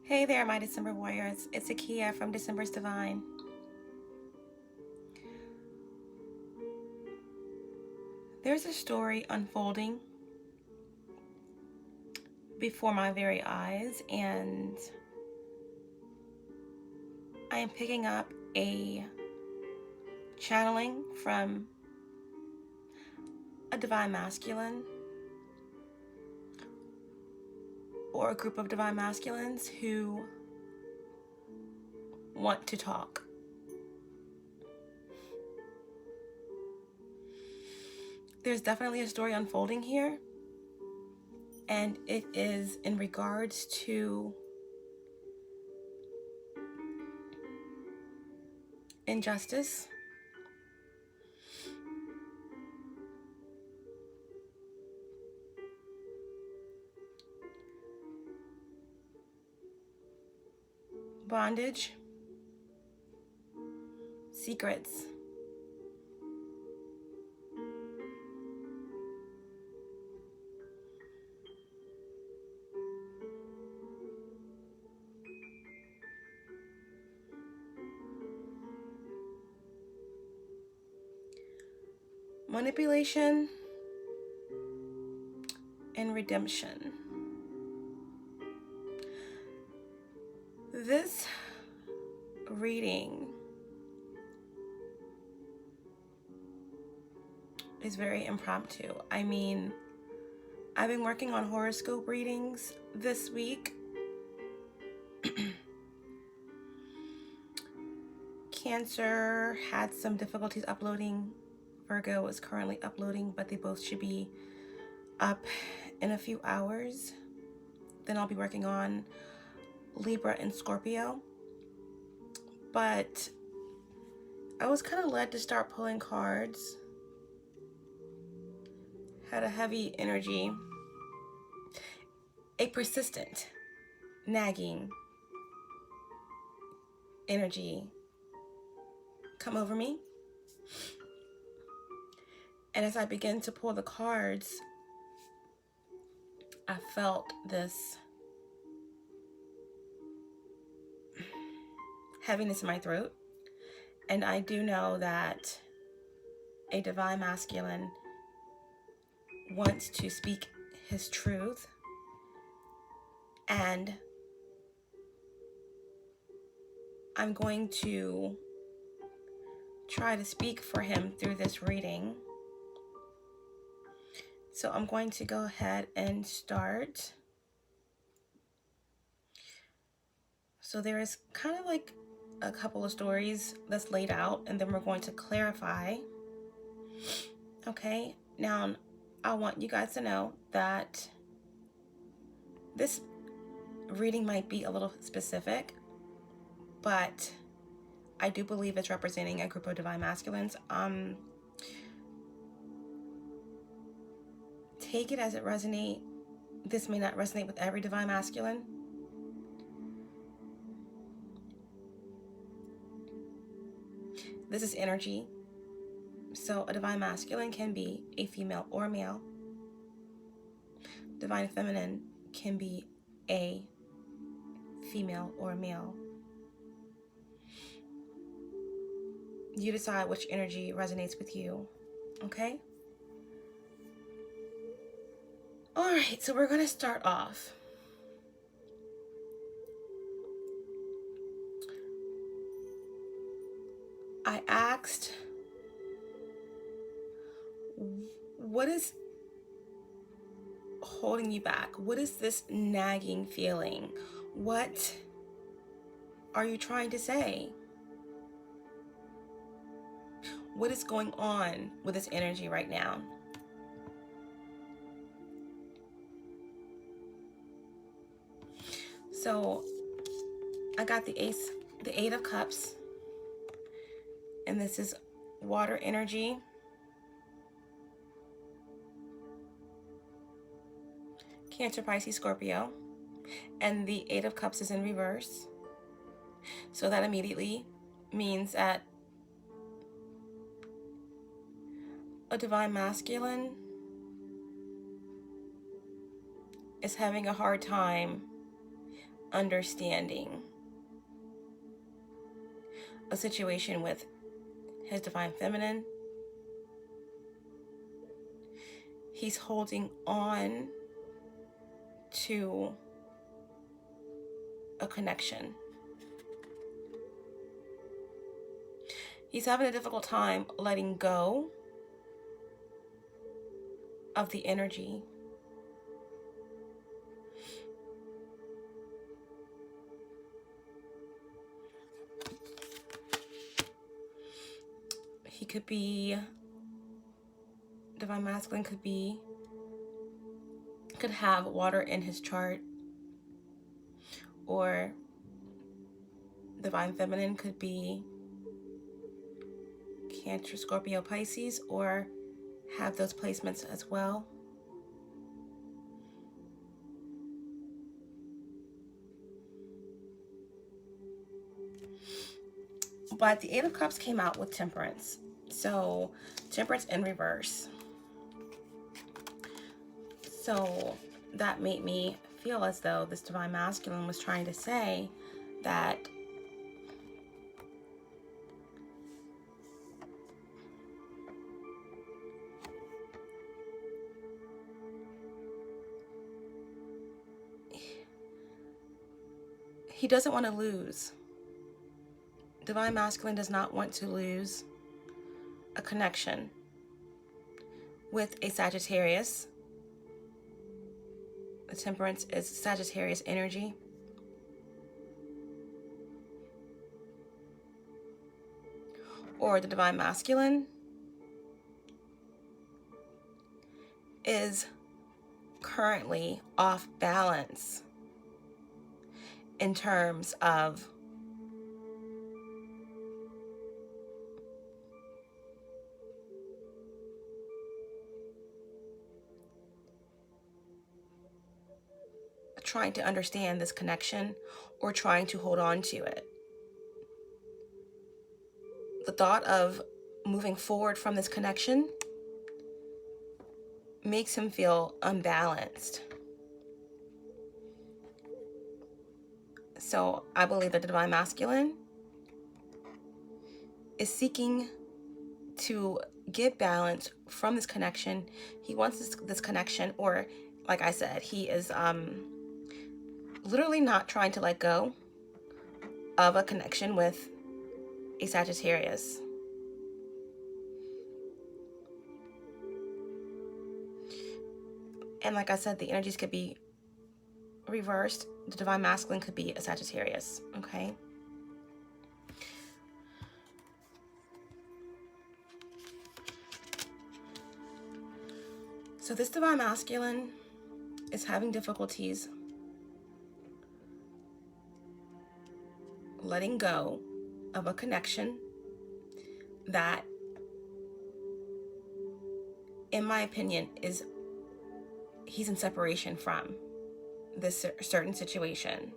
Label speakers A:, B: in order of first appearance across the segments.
A: Hey there, my December warriors. It's Akia from December's Divine. There's a story unfolding before my very eyes, and I am picking up a channeling from a divine masculine or a group of divine masculines who want to talk. There's definitely a story unfolding here, and it is in regards to injustice, bondage, secrets, manipulation, and redemption. This reading is very impromptu. I mean, I've been working on horoscope readings this week. Cancer had some difficulties uploading. Virgo is currently uploading, but they both should be up in a few hours. Then I'll be working on Libra and Scorpio. But I was kind of led to start pulling cards. Had a heavy energy, a persistent, nagging energy come over me. And as I began to pull the cards, I felt this heaviness in my throat. And I do know that a divine masculine wants to speak his truth, and I'm going to try to speak for him through this reading. So I'm going to go ahead and start. So there is kind of like a couple of stories that's laid out, and then we're going to clarify. Okay, now I want you guys to know that this reading might be a little specific, but I do believe it's representing a group of divine masculines. Take it as it resonates. This may not resonate with every divine masculine. This is energy. So a divine masculine can be a female or male. Divine feminine can be a female or male. You decide which energy resonates with you, okay? All right, so we're going to start off. I asked, what is holding you back? What is this nagging feeling? What are you trying to say? What is going on with this energy right now? So I got the Eight of Cups, and this is water energy. Cancer, Pisces, Scorpio, and the Eight of Cups is in reverse. So that immediately means that a divine masculine is having a hard time understanding a situation with his divine feminine. He's holding on to a connection. He's having a difficult time letting go of the energy. He could be, divine masculine could have water in his chart, or divine feminine could be Cancer, Scorpio, Pisces, or have those placements as well. But the Eight of Cups came out with Temperance. So Temperance in reverse. So that made me feel as though this divine masculine was trying to say that he doesn't want to lose. Divine masculine does not want to lose a connection with a Sagittarius. The Temperance is Sagittarius energy. Or the divine masculine is currently off balance in terms of trying to understand this connection or trying to hold on to it. The thought of moving forward from this connection makes him feel unbalanced. So I believe that the divine masculine is seeking to get balance from this connection. He wants this connection, or like I said, he is literally not trying to let go of a connection with a Sagittarius. And like I said, the energies could be reversed. The divine masculine could be a Sagittarius, okay? So this divine masculine is having difficulties letting go of a connection that, in my opinion, is he's in separation from this certain situation.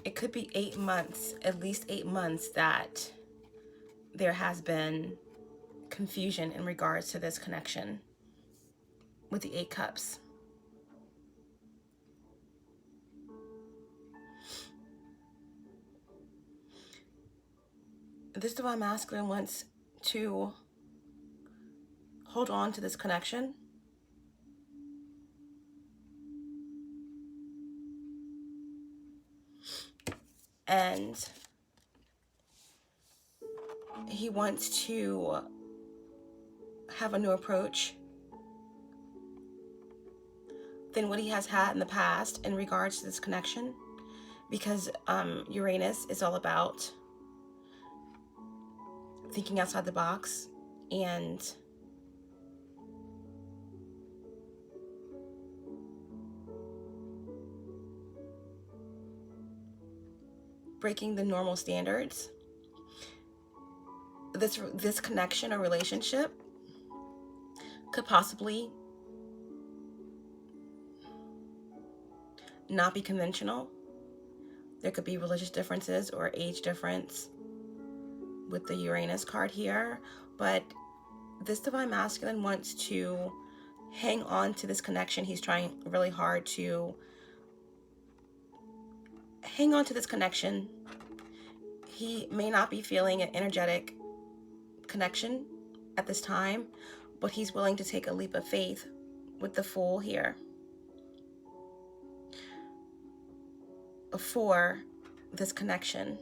A: It could be 8 months, at least 8 months, that there has been confusion in regards to this connection with the 8 cups. This divine masculine wants to hold on to this connection. And he wants to have a new approach than what he has had in the past in regards to this connection, because Uranus is all about thinking outside the box and breaking the normal standards. This connection or relationship could possibly not be conventional. There could be religious differences or age difference with the Uranus card here, but this divine masculine wants to hang on to this connection. He's trying really hard to hang on to this connection. He may not be feeling an energetic connection at this time, but he's willing to take a leap of faith with the Fool here for this connection.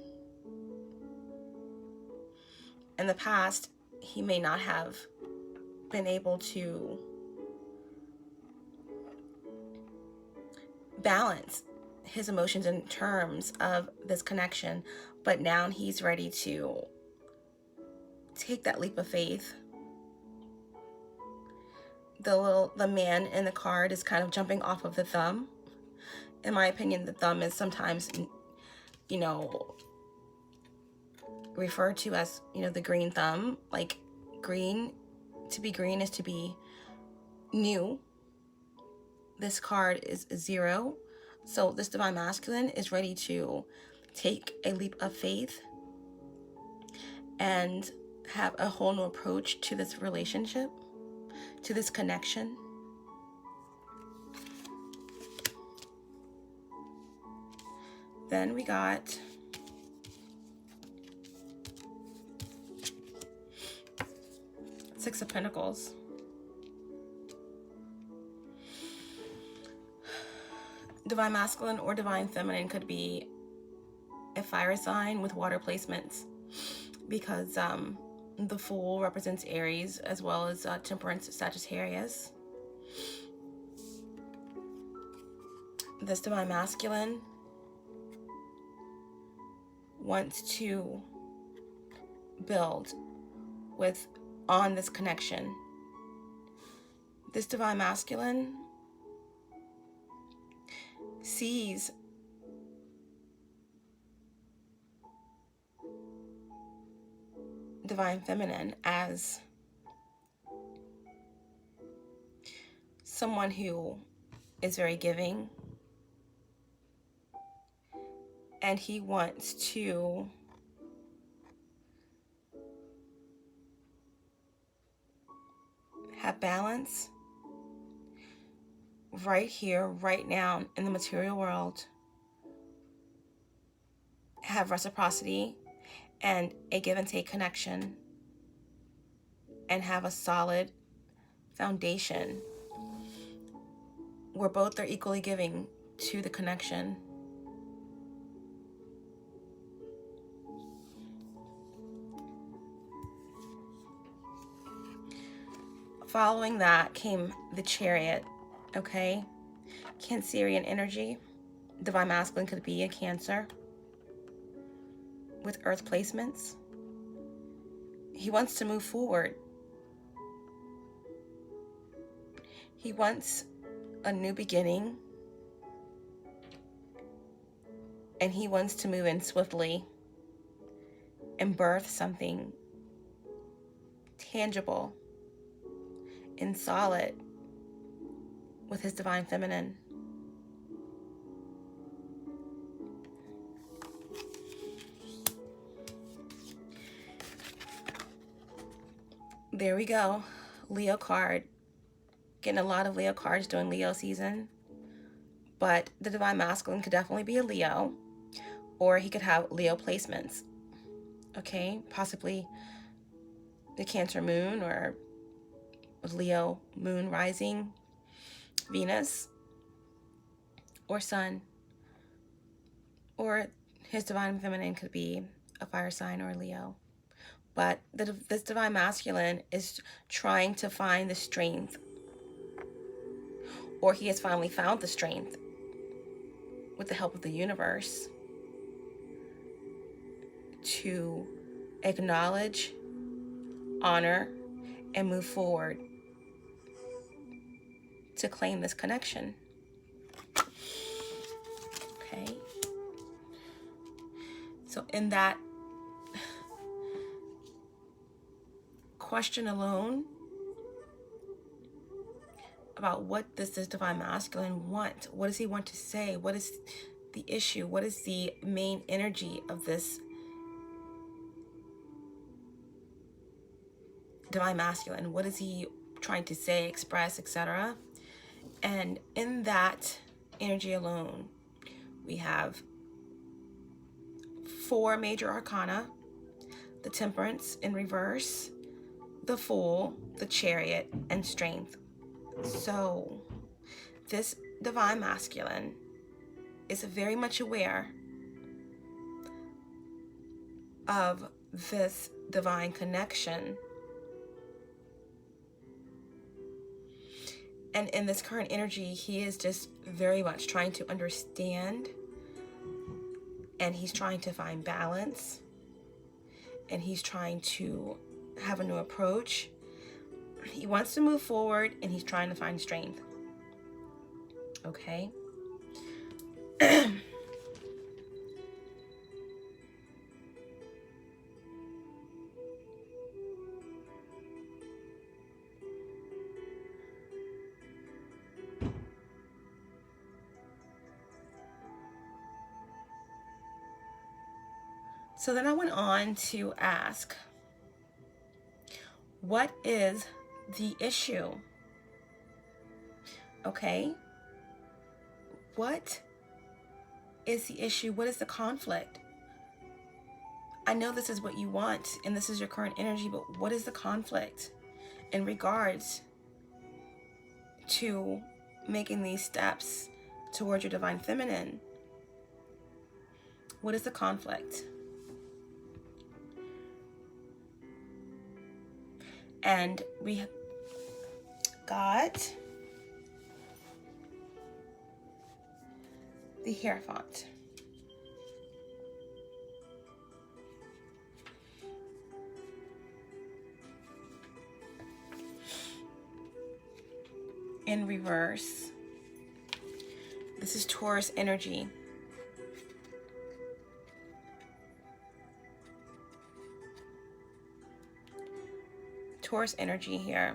A: In the past, he may not have been able to balance his emotions in terms of this connection, but now he's ready to take that leap of faith. The man in the card is kind of jumping off of the thumb. In my opinion, the thumb is sometimes, you know, referred to as, you know, the green thumb. Like green, to be green is to be new. This card is 0. So this divine masculine is ready to take a leap of faith and have a whole new approach to this relationship, to this connection. Then we got Six of Pentacles. Divine masculine or divine feminine could be a fire sign with water placements, because the Fool represents Aries as well as Temperance, Sagittarius. This divine masculine wants to build on this connection. This divine masculine sees divine feminine as someone who is very giving, and he wants to have balance right here, right now in the material world, have reciprocity and a give and take connection, and have a solid foundation where both are equally giving to the connection. Following that came the Chariot, okay? Cancerian energy. Divine masculine could be a Cancer with earth placements. He wants to move forward. He wants a new beginning, and he wants to move in swiftly and birth something tangible and solid with his divine feminine. There we go. Leo card. Getting a lot of Leo cards during Leo season. But the divine masculine could definitely be a Leo, or he could have Leo placements. Okay, possibly the Cancer moon, or Leo moon rising, Venus, or sun, or his divine feminine could be a fire sign or a Leo. But this divine masculine is trying to find the strength, or he has finally found the strength with the help of the universe, to acknowledge, honor, and move forward to claim this connection. Okay. So in that question alone about what does this divine masculine want? What does he want to say? What is the issue? What is the main energy of this divine masculine? What is he trying to say, express, etc.? And in that energy alone, we have 4 major arcana: the Temperance in reverse, the Fool, the Chariot, and Strength. So this divine masculine is very much aware of this divine connection. And in this current energy, he is just very much trying to understand, and he's trying to find balance, and he's trying to have a new approach. He wants to move forward, and he's trying to find strength. Okay? So then I went on to ask, what is the issue? Okay? What is the issue? What is the conflict? I know this is what you want and this is your current energy, but what is the conflict in regards to making these steps towards your divine feminine? What is the conflict? And we got the Hierophant. In reverse, this is Taurus energy. Taurus energy here.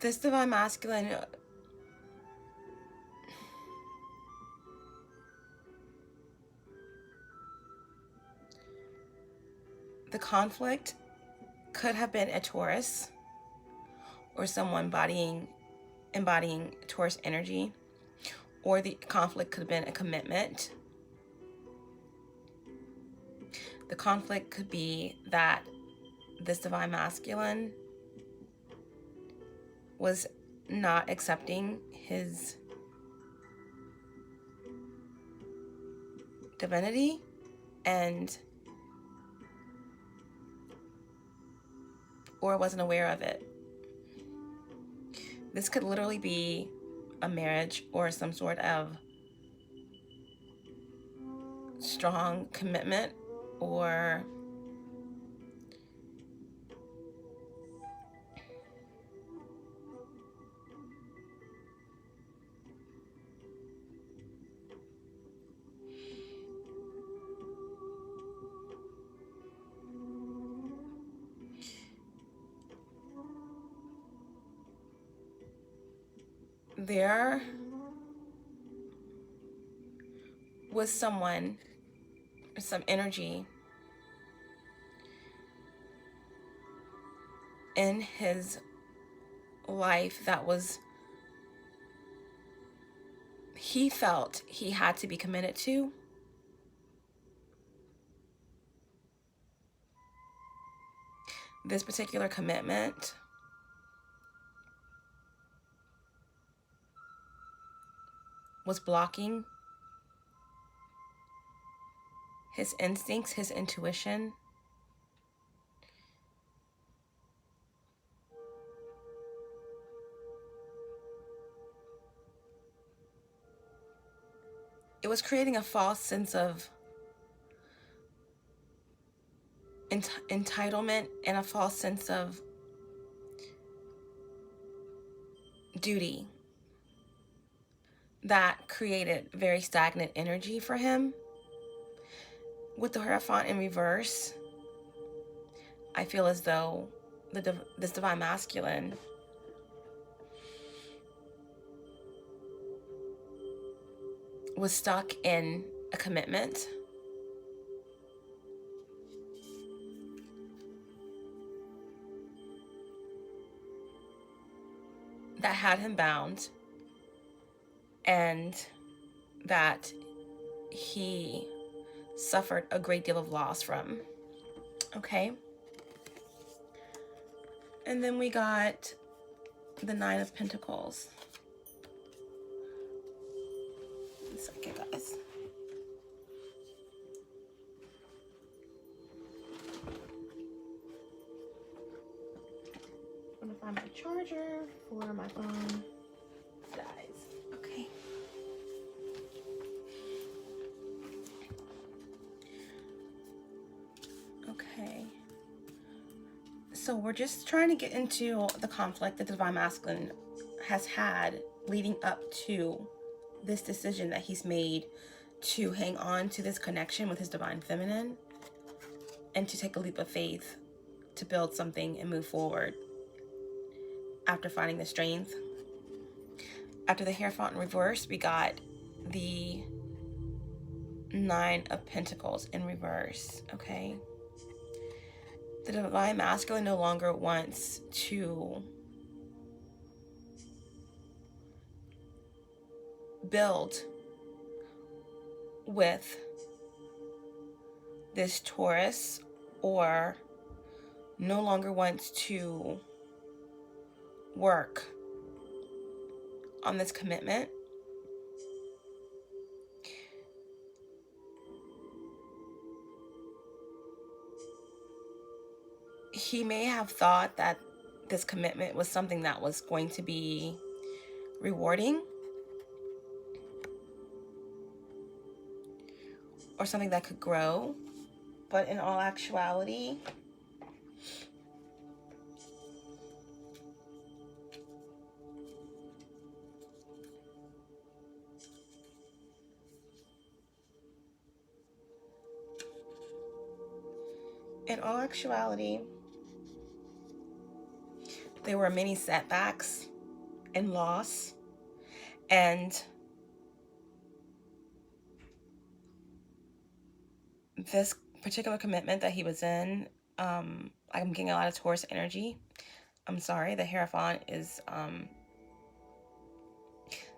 A: This divine masculine the conflict could have been a Taurus or someone embodying Taurus energy, or the conflict could have been a commitment. The conflict could be that this divine masculine was not accepting his divinity or wasn't aware of it. This could literally be a marriage or some sort of strong commitment, or there was someone, some energy in his life that he felt he had to be committed to. This particular commitment was blocking his instincts, his intuition. It was creating a false sense of entitlement and a false sense of duty that created very stagnant energy for him. With the Hierophant in reverse, I feel as though this Divine Masculine was stuck in a commitment that had him bound, and that he suffered a great deal of loss from. Okay? And then we got the Nine of Pentacles. One second, guys. I'm gonna find my charger for my phone dies. Okay. Okay. So we're just trying to get into the conflict that the Divine Masculine has had leading up to this decision that he's made to hang on to this connection with his Divine Feminine and to take a leap of faith to build something and move forward after finding the strength. After the Hierophant in reverse, we got the Nine of Pentacles in reverse, okay? The Divine Masculine no longer wants to build with this Taurus, or no longer wants to work on this commitment. He may have thought that this commitment was something that was going to be rewarding, or something that could grow, but in all actuality, there were many setbacks and loss, and this particular commitment that he was in, I'm getting a lot of Taurus energy. I'm sorry, the Hierophant is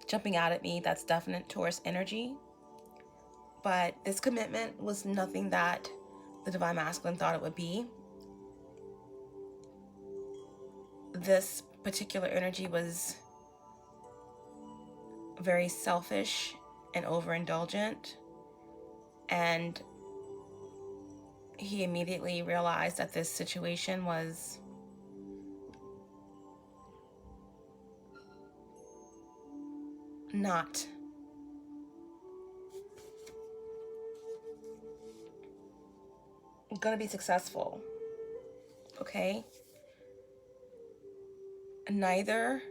A: jumping out at me. That's definite Taurus energy. But this commitment was nothing that the Divine Masculine thought it would be. This particular energy was very selfish and overindulgent, and he immediately realized that this situation was not gonna be successful. Okay? Neither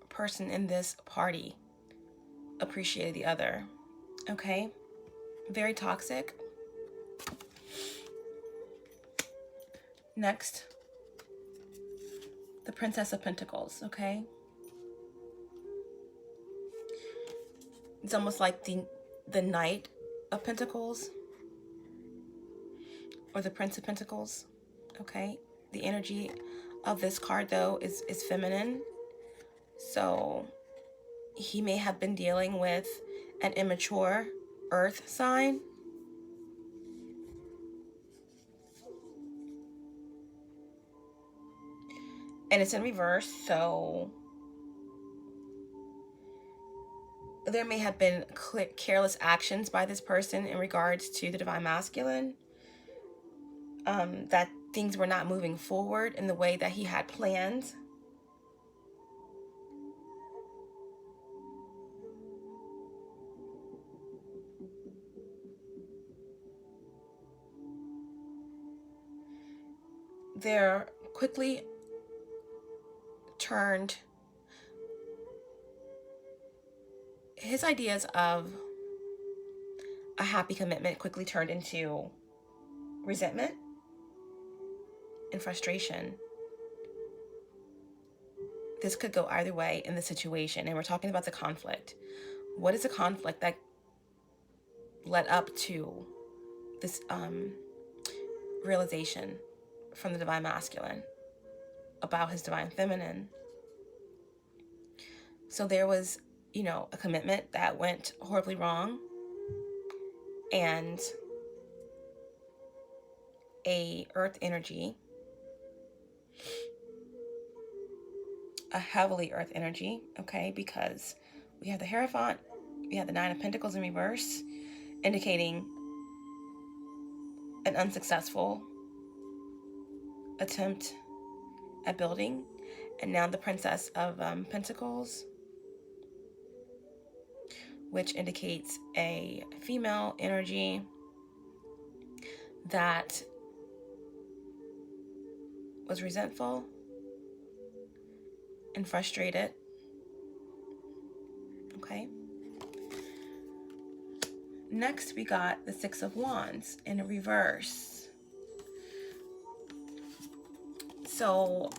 A: person in this party appreciated the other. Okay? Very toxic. Next, the Princess of Pentacles. Okay? It's almost like the Knight of Pentacles, or the Prince of Pentacles. Okay? The energy of this card, though, is feminine. So he may have been dealing with an immature earth sign. And it's in reverse, so there may have been careless actions by this person in regards to the Divine Masculine. That things were not moving forward in the way that he had planned. They're quickly turned, his ideas of a happy commitment quickly turned into resentment and frustration. This could go either way in the situation, and we're talking about the conflict. What is the conflict that led up to this realization from the divine masculine about his divine feminine? So there was, a commitment that went horribly wrong, and a earth energy, a heavily earth energy, okay, because we have the Hierophant, we have the Nine of Pentacles in reverse, indicating an unsuccessful attempt at building, and now the Princess of Pentacles, which indicates a female energy that was resentful and frustrated. Okay. Next, we got the Six of Wands in reverse. So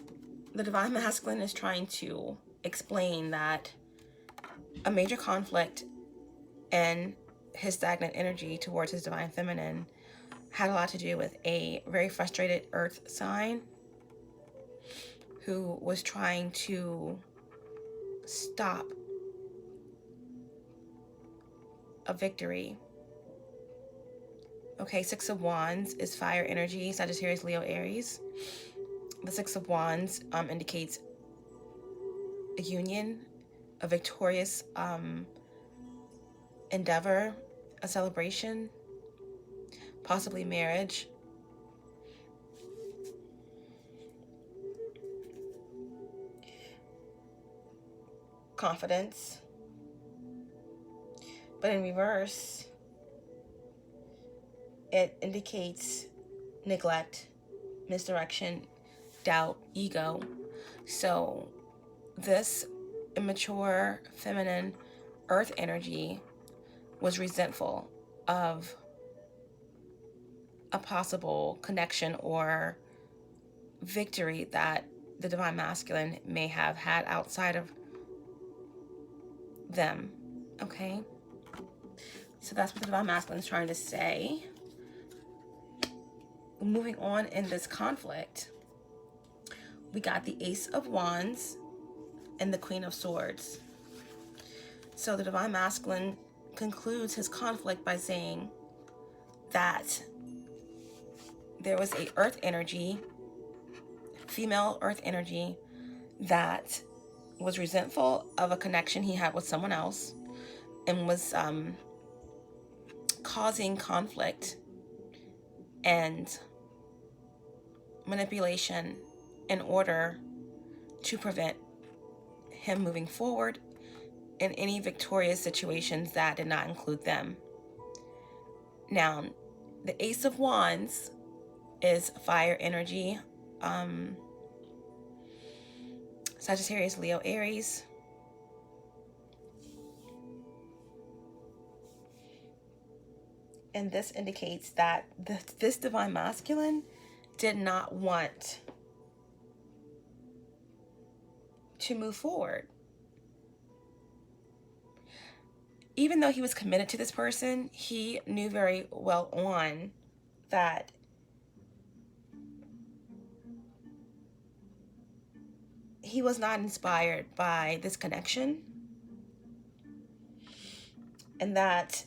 A: the divine masculine is trying to explain that a major conflict and his stagnant energy towards his divine feminine had a lot to do with a very frustrated earth sign who was trying to stop a victory. Okay, Six of Wands is fire energy, Sagittarius, Leo, Aries. The Six of Wands indicates a union, a victorious endeavor, a celebration, possibly marriage. Confidence. But in reverse, it indicates neglect, misdirection, doubt, ego. So this immature feminine earth energy was resentful of a possible connection or victory that the divine masculine may have had outside of them. Okay, so that's what the divine masculine is trying to say. Moving on in this conflict, we got the Ace of Wands and the Queen of Swords. So the divine masculine concludes his conflict by saying that there was a earth energy, female earth energy, that was resentful of a connection he had with someone else and was causing conflict and manipulation in order to prevent him moving forward in any victorious situations that did not include them. Now, the Ace of Wands is fire energy, Sagittarius, Leo, Aries. And this indicates that this divine masculine did not want to move forward. Even though he was committed to this person, he knew very well on that he was not inspired by this connection, and that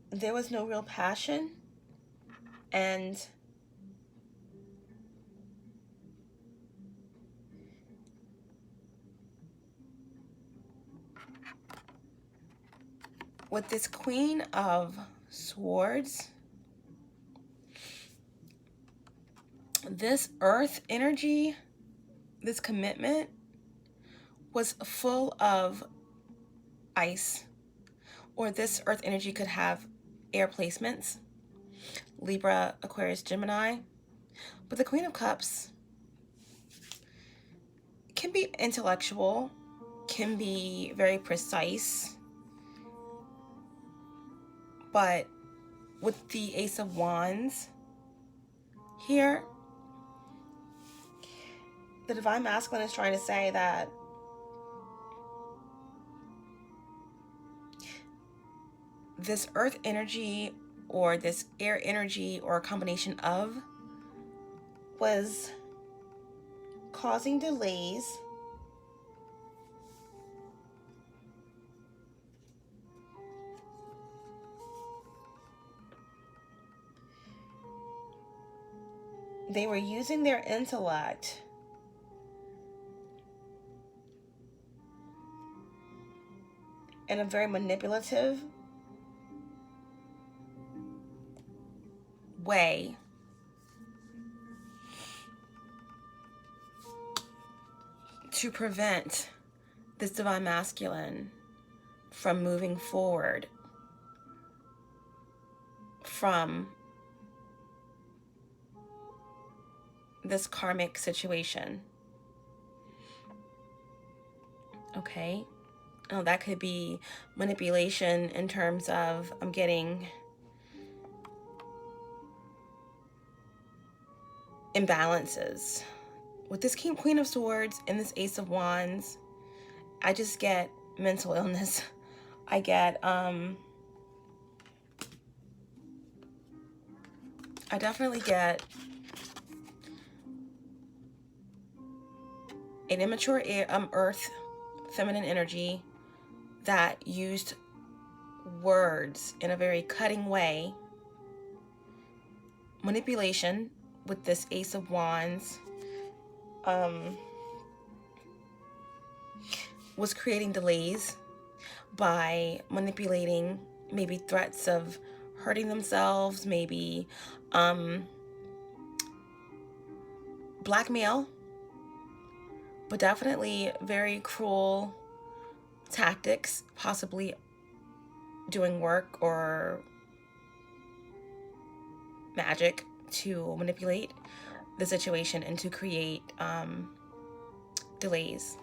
A: there was no real passion, and with this Queen of Swords, this earth energy, this commitment was full of ice, or this earth energy could have air placements. Libra, Aquarius, Gemini. But the Queen of Cups can be intellectual, can be very precise, but with the Ace of Wands here, the Divine Masculine is trying to say that this earth energy or this air energy or a combination of was causing delays they were using their intellect in a very manipulative way to prevent this Divine Masculine from moving forward from this karmic situation. Okay. Oh, that could be manipulation in terms of I'm getting imbalances. With this Queen of Swords and this Ace of Wands, I just get mental illness. I get, I definitely get an immature earth, feminine energy that used words in a very cutting way. Manipulation with this Ace of Wands was creating delays by manipulating, maybe threats of hurting themselves, maybe blackmail, but definitely very cruel tactics, possibly doing work or magic to manipulate the situation and to create delays.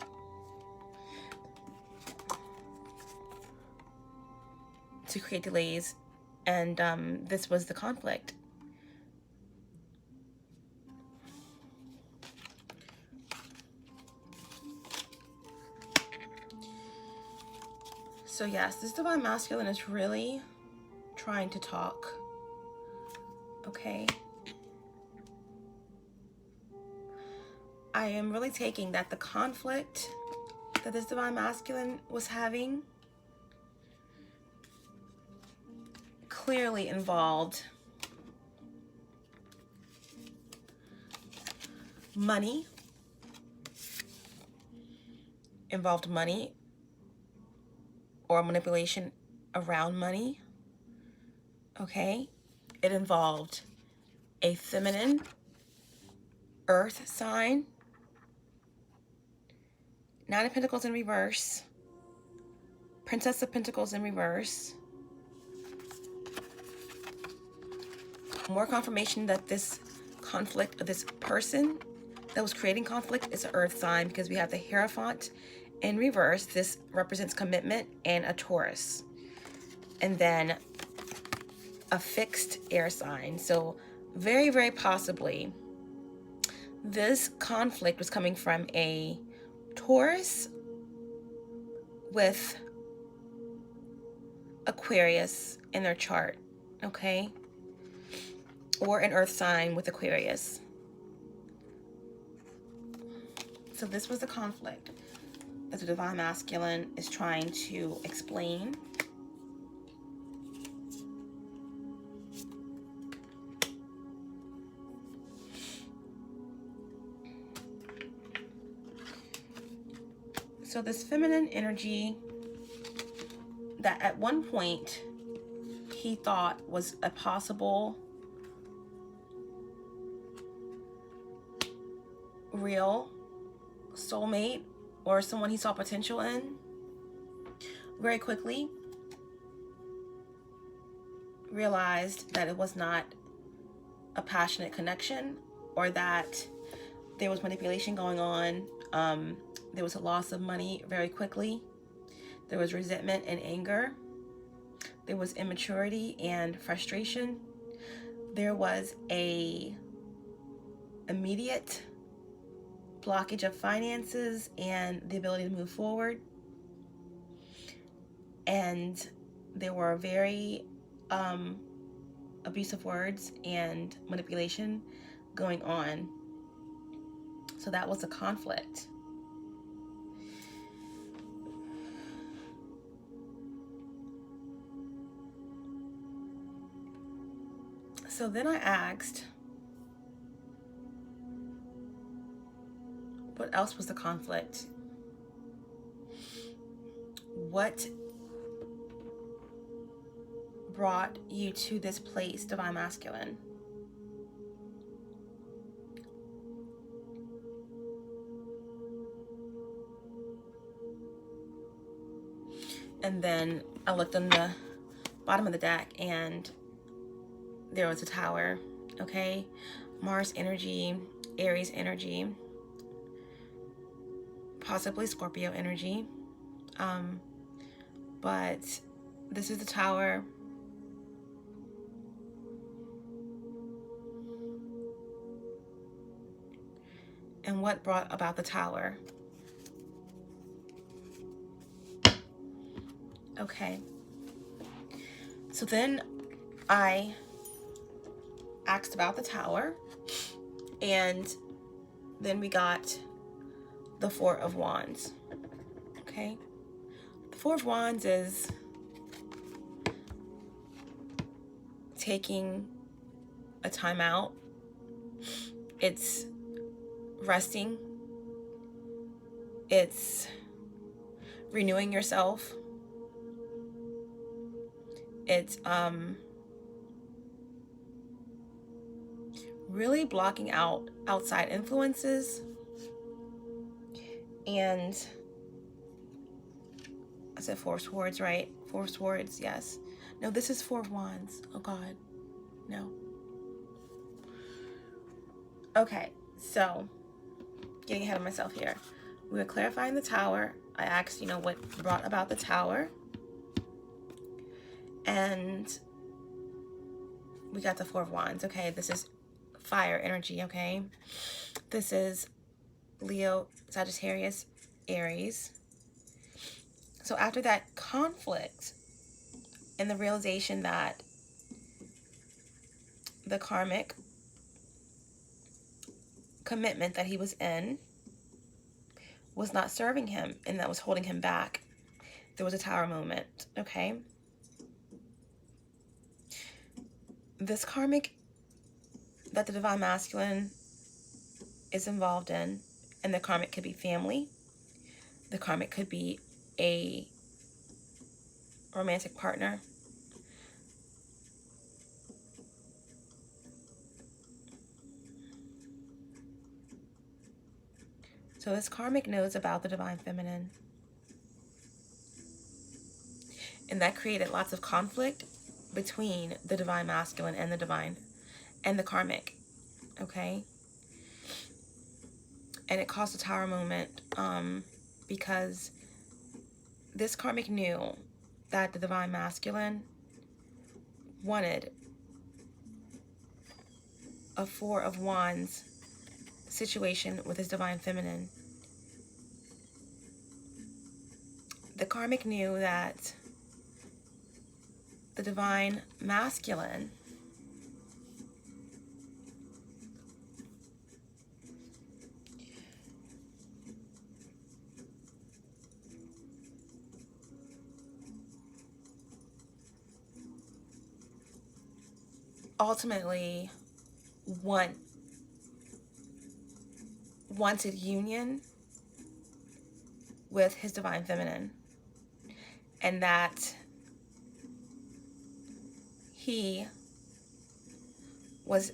A: And this was the conflict. So yes, this Divine Masculine is really trying to talk. Okay. I am really taking that the conflict that this Divine Masculine was having clearly involved money, or manipulation around money. Okay. It involved a feminine earth sign, Nine of Pentacles in reverse, Princess of Pentacles in reverse. More confirmation that this conflict, of this person that was creating conflict, is an earth sign, because we have the Hierophant in reverse. This represents commitment, and a Taurus. And then a fixed air sign. So very, very possibly this conflict was coming from a Taurus with Aquarius in their chart, okay? Or an earth sign with Aquarius. So this was the conflict that the Divine Masculine is trying to explain. So this feminine energy that at one point he thought was a possible real soulmate or someone he saw potential in, very quickly realized that it was not a passionate connection, or that there was manipulation going on. There was a loss of money very quickly. There was resentment and anger. There was immaturity and frustration. There was a immediate blockage of finances and the ability to move forward. And there were very abusive words and manipulation going on. So that was a conflict. So then I asked, what else was the conflict? What brought you to this place, Divine Masculine? And then I looked on the bottom of the deck, and there was a tower, okay? Mars energy, Aries energy, possibly Scorpio energy. But this is the tower. And what brought about the tower? Okay. So then I asked about the tower, and then we got the Four of Wands. Okay. The Four of Wands is taking a time out. It's resting. It's renewing yourself. It's really blocking out outside influences. And I said Four of Swords, right? Four of Swords, yes. No, this is Four of Wands. Oh God, no. Okay, so getting ahead of myself here. We were clarifying the tower. I asked, what brought about the tower. And we got the Four of Wands. Okay, this is fire energy, okay? This is Leo, Sagittarius, Aries. So after that conflict and the realization that the karmic commitment that he was in was not serving him and that was holding him back, there was a tower moment, okay? This karmic that the Divine Masculine is involved in, and the karmic could be family, the karmic could be a romantic partner, so this karmic knows about the Divine Feminine, and that created lots of conflict between the Divine Masculine and the Divine and the karmic, okay? And it caused a tower moment because this karmic knew that the Divine Masculine wanted a Four of Wands situation with his Divine Feminine. The karmic knew that the Divine Masculine ultimately wanted union with his Divine Feminine, and that he was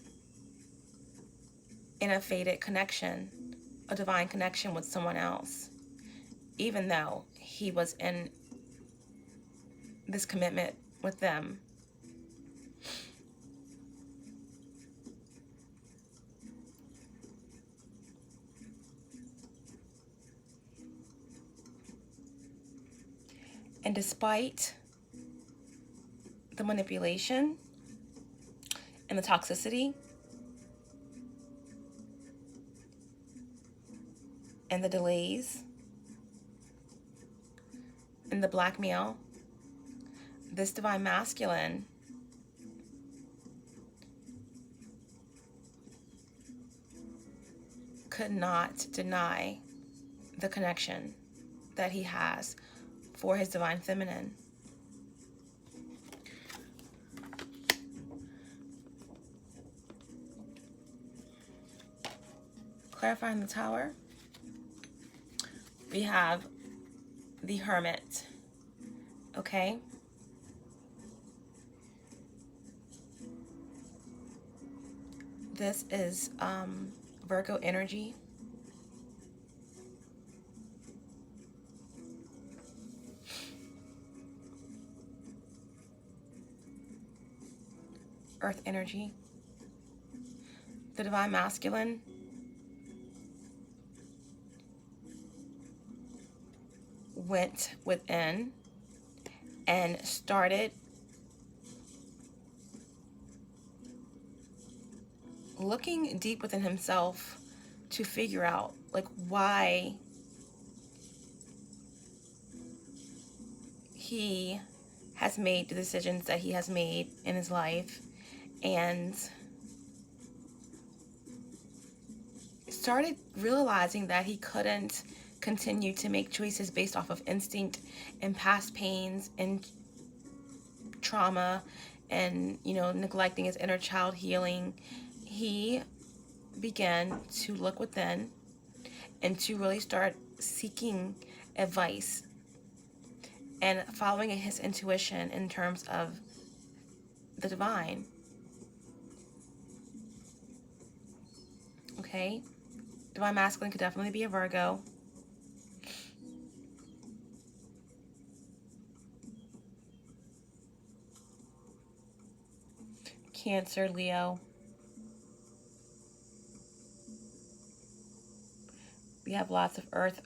A: in a fated connection, a divine connection with someone else, even though he was in this commitment with them. And despite the manipulation and the toxicity and the delays and the blackmail, this divine masculine could not deny the connection that he has for his divine feminine. Clarifying the Tower, we have the Hermit, okay? This is Virgo energy. Earth energy. The divine masculine went within and started looking deep within himself to figure out like why he has made the decisions that he has made in his life, and started realizing that he couldn't continue to make choices based off of instinct and past pains and trauma and, you know, neglecting his inner child healing. He began to look within and to really start seeking advice and following his intuition in terms of the divine. Okay? Divine masculine could definitely be a Virgo. Cancer, Leo. We have lots of earth,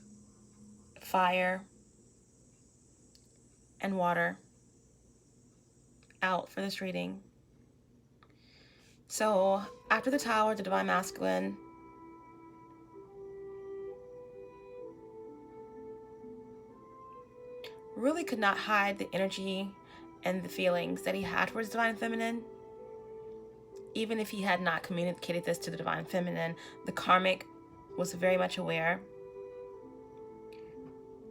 A: fire, and water out for this reading. So after the Tower, the divine masculine really could not hide the energy and the feelings that he had for his divine feminine. Even if he had not communicated this to the divine feminine, the karmic was very much aware.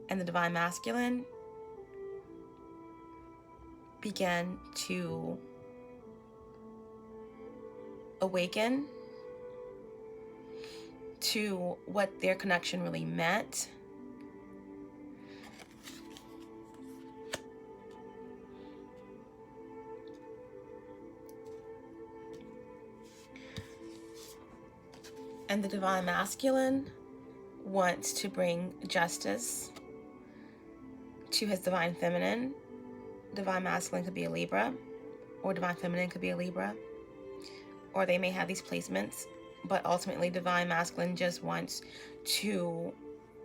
A: And the divine masculine began to awaken to what their connection really meant. And the divine masculine wants to bring justice to his divine feminine. Divine masculine could be a Libra, or divine feminine could be a Libra, or they may have these placements, but ultimately divine masculine just wants to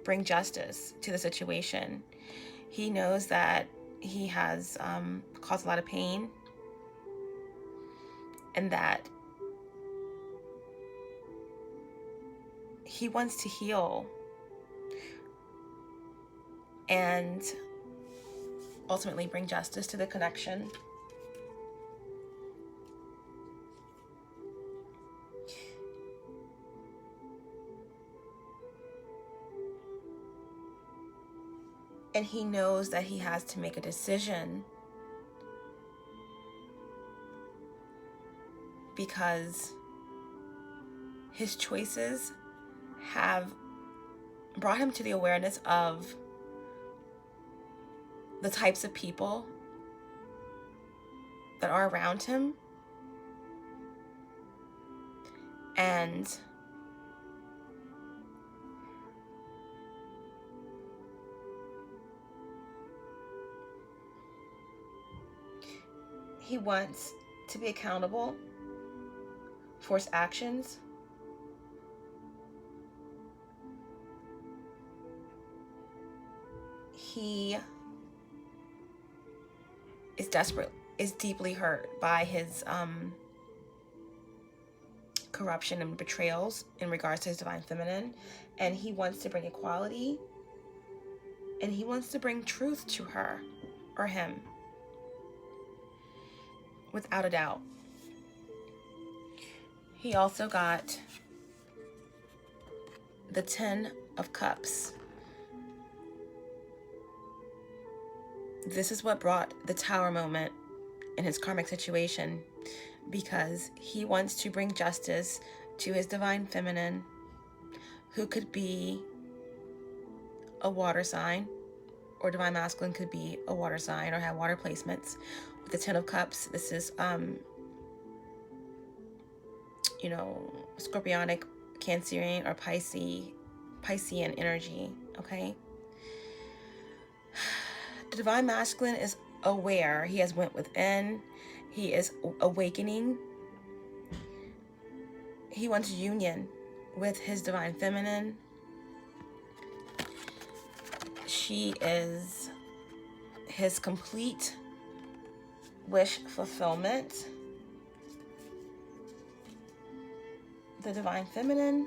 A: bring justice to the situation. He knows that he has caused a lot of pain, and that he wants to heal and ultimately bring justice to the connection. And he knows that he has to make a decision, because his choices have brought him to the awareness of the types of people that are around him, and he wants to be accountable for his actions. He is deeply hurt by his corruption and betrayals in regards to his divine feminine, and he wants to bring equality, and he wants to bring truth to her or him, without a doubt. He also got the 10 of Cups. This is what brought the Tower moment in his karmic situation, because he wants to bring justice to his divine feminine, who could be a water sign, or divine masculine could be a water sign or have water placements. With the 10 of Cups, this is you know, Scorpionic, Cancerian, or Piscean energy, okay? The divine masculine is aware. He has went within. He is awakening. He wants union with his divine feminine. She is his complete wish fulfillment. The divine feminine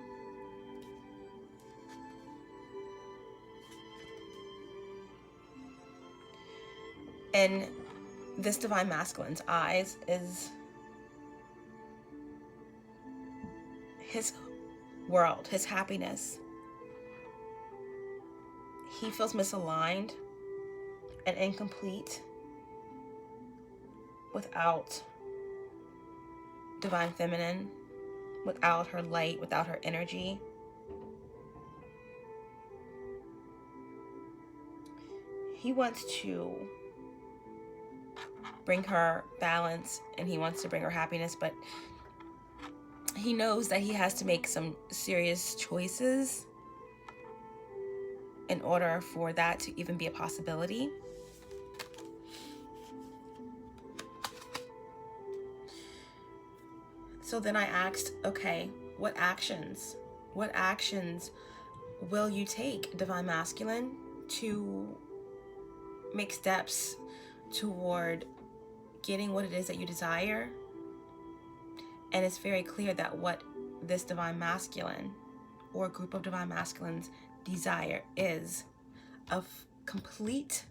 A: in this divine masculine's eyes is his world, his happiness. He feels misaligned and incomplete without divine feminine, without her light, without her energy. He wants to bring her balance, and he wants to bring her happiness, but he knows that he has to make some serious choices in order for that to even be a possibility. So then I asked, okay, what actions will you take, divine masculine, to make steps toward getting what it is that you desire? And it's very clear that what this divine masculine or a group of divine masculines desire is of complete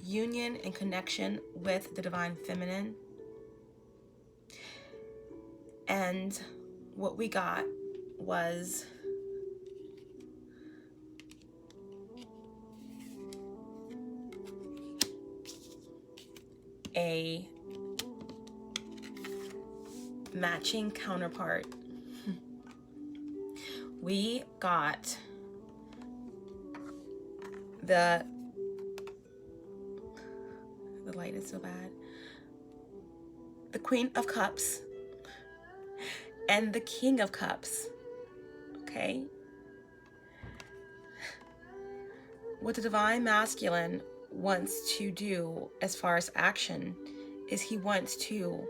A: union and connection with the divine feminine. And what we got was a matching counterpart. We got the light is so bad. The Queen of Cups and the King of Cups. Okay? What the divine masculine wants to do as far as action is he wants to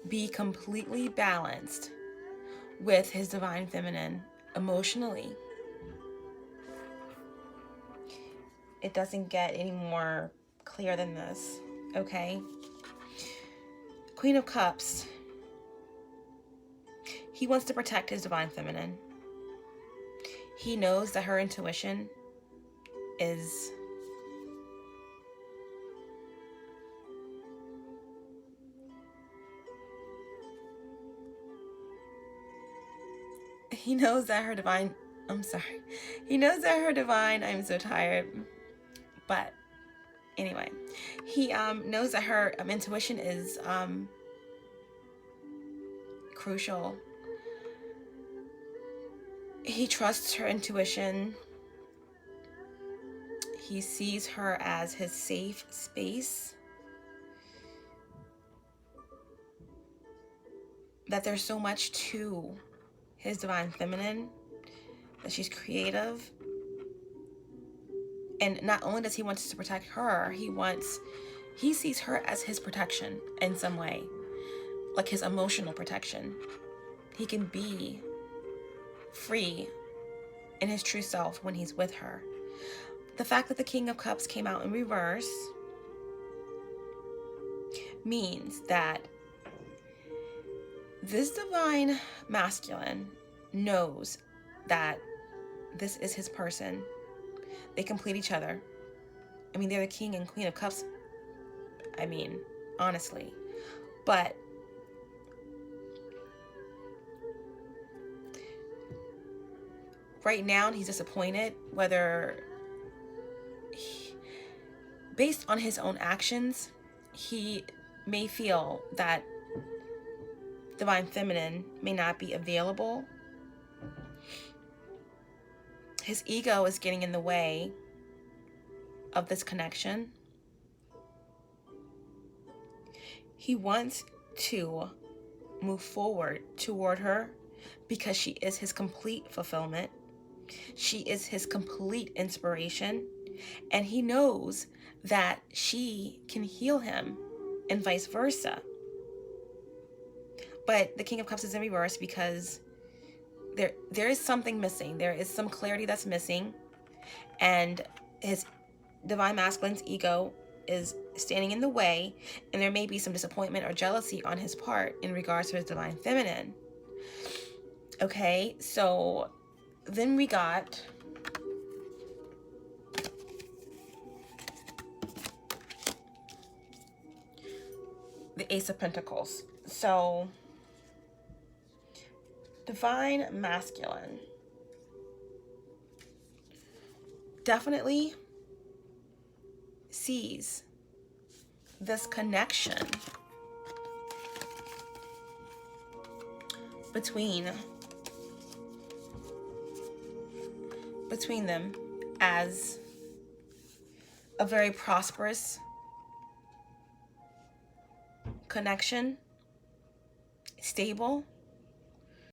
A: be completely balanced with his divine feminine emotionally. It doesn't get any more clear than this, okay? Queen of Cups. He wants to protect his divine feminine. He knows that her intuition is he knows that her divine I'm so tired, but anyway, he knows that her intuition is crucial. He trusts her intuition. He sees her as his safe space. That there's so much to his divine feminine, that she's creative. And not only does he want to protect her, he sees her as his protection in some way, like his emotional protection. He can be free in his true self when he's with her. The fact that the King of Cups came out in reverse means that this divine masculine knows that this is his person. They complete each other. I mean, they're the King and Queen of Cups. I mean, honestly. But right now, he's disappointed, based on his own actions, he may feel that divine feminine may not be available. His ego is getting in the way of this connection. He wants to move forward toward her because she is his complete fulfillment. She is his complete inspiration. And he knows that she can heal him and vice versa. But the King of Cups is in reverse because there is something missing. There is some clarity that's missing. And his divine masculine's ego is standing in the way. And there may be some disappointment or jealousy on his part in regards to his divine feminine. Okay, so then we got the Ace of Pentacles. So divine masculine definitely sees this connection between them as a very prosperous connection, stable,